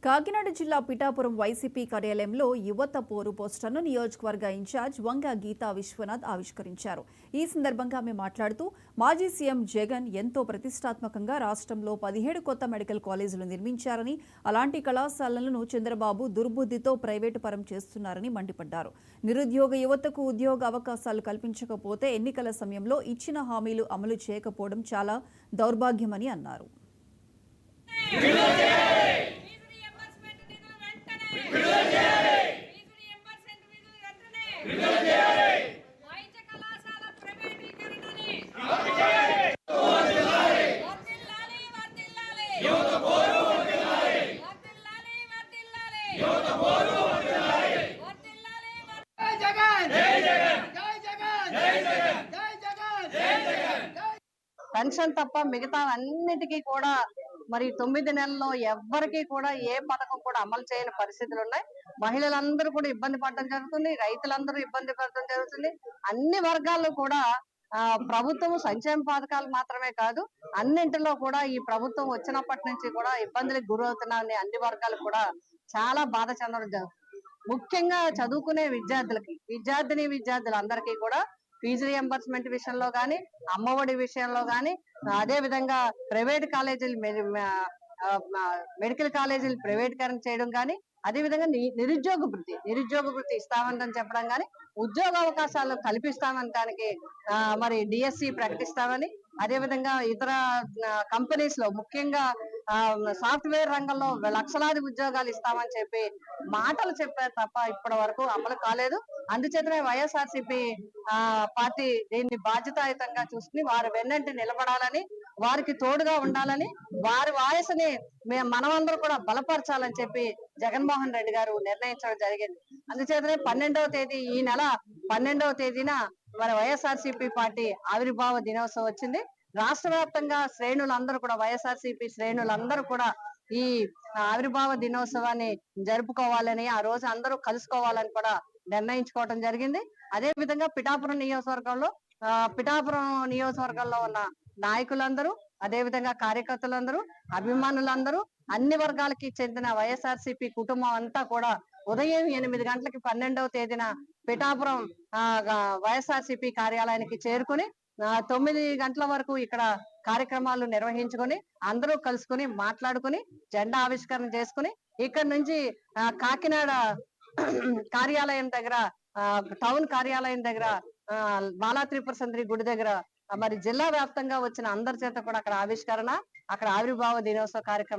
కాకినాడ జిల్లా పిఠాపురం వైసీపీ కార్యాలయంలో యువత పోరు పోస్టర్ను నియోజకవర్గ ఇన్ఛార్జ్ వంగ గీతా విశ్వనాథ్ ఆవిష్కరించారు. ఈ సందర్భంగా ఆమె మాట్లాడుతూ మాజీ సీఎం జగన్ ఎంతో ప్రతిష్టాత్మకంగా రాష్ట్రంలో 17 కొత్త మెడికల్ కాలేజీలు నిర్మించారని, అలాంటి కళాశాలలను చంద్రబాబు దుర్బుద్ధితో ప్రైవేటు పరం చేస్తున్నారని మండిపడ్డారు. నిరుద్యోగ యువతకు ఉద్యోగ అవకాశాలు కల్పించకపోతే ఎన్నికల సమయంలో ఇచ్చిన హామీలు అమలు చేయకపోవడం చాలా దౌర్భాగ్యమని అన్నారు. పెన్షన్ తప్ప మిగతా అన్నిటికీ కూడా మరి 9 నెలల్లో ఎవ్వరికీ కూడా ఏ పథకం కూడా అమలు చేయని పరిస్థితులు ఉన్నాయి. మహిళలందరూ కూడా ఇబ్బంది పడడం జరుగుతుంది, రైతులందరూ ఇబ్బంది పడడం జరుగుతుంది. అన్ని వర్గాల్లో కూడా ప్రభుత్వం సంక్షేమ పథకాలు మాత్రమే కాదు, అన్నింటిలో కూడా ఈ ప్రభుత్వం వచ్చినప్పటి నుంచి కూడా ఇబ్బందులకు గురవుతున్నారని అన్ని వర్గాలు కూడా చాలా బాధ చెందడం జరుగుతుంది. ముఖ్యంగా చదువుకునే విద్యార్థులందరికీ కూడా ఫీజు రియంబర్స్మెంట్ విషయంలో గానీ, అమ్మఒడి విషయంలో గానీ, అదే విధంగా ప్రైవేట్ కాలేజీలు మెడికల్ కాలేజీలు ప్రైవేటీకరణ చేయడం గానీ, అదే విధంగా నిరుద్యోగ వృత్తి ఇస్తామని చెప్పడం గానీ, ఉద్యోగ అవకాశాలు కల్పిస్తామనడానికి మరి డిఎస్సి ప్రకటిస్తామని, అదే విధంగా ఇతర కంపెనీస్ లో ముఖ్యంగా సాఫ్ట్వేర్ రంగంలో లక్షలాది ఉద్యోగాలు ఇస్తామని చెప్పి మాటలు చెప్పారు తప్ప ఇప్పటి వరకు అమలు కాలేదు. అందుచేతనే వైఎస్ఆర్సీపీ పార్టీ దీన్ని బాధ్యతాయుతంగా చూసుకుని వారి వెన్నంటి నిలబడాలని, వారికి తోడుగా ఉండాలని, వారి వాయసుని మనమందరూ కూడా బలపరచాలని చెప్పి జగన్మోహన్ రెడ్డి గారు నిర్ణయించడం జరిగింది. అందుచేతనే 12వ తేదీ ఈ నెల 12వ తేదీన మన వైఎస్ఆర్సీపీ పార్టీ ఆవిర్భావ దినోత్సవం వచ్చింది. రాష్ట్ర వ్యాప్తంగా శ్రేణులందరూ కూడా వైఎస్ఆర్సీపీ శ్రేణులందరూ కూడా ఈ ఆవిర్భావ దినోత్సవాన్ని జరుపుకోవాలని, ఆ రోజు అందరూ కలుసుకోవాలని కూడా నిర్ణయించుకోవడం జరిగింది. అదే విధంగా పిఠాపురం నియోజకవర్గంలో ఉన్న నాయకులందరూ, అదే విధంగా కార్యకర్తలందరూ, అభిమానులందరూ, అన్ని వర్గాలకి చెందిన వైఎస్ఆర్సీపీ కుటుంబం అంతా కూడా ఉదయం 8 గంటలకి 12వ తేదీన పిఠాపురం వైఎస్ఆర్సీపీ కార్యాలయానికి చేరుకుని 9 గంటల వరకు ఇక్కడ కార్యక్రమాలు నిర్వహించుకొని అందరూ కలుసుకుని మాట్లాడుకుని జెండా ఆవిష్కరణ చేసుకుని ఇక్కడ నుంచి కాకినాడ కార్యాలయం దగ్గర, టౌన్ కార్యాలయం దగ్గర, బాలా త్రిపుర సుందరి గుడి దగ్గర మరి జిల్లా వ్యాప్తంగా వచ్చిన అందరి చేత కూడా అక్కడ ఆవిష్కరణ, అక్కడ ఆవిర్భావ దినోత్సవ కార్యక్రమం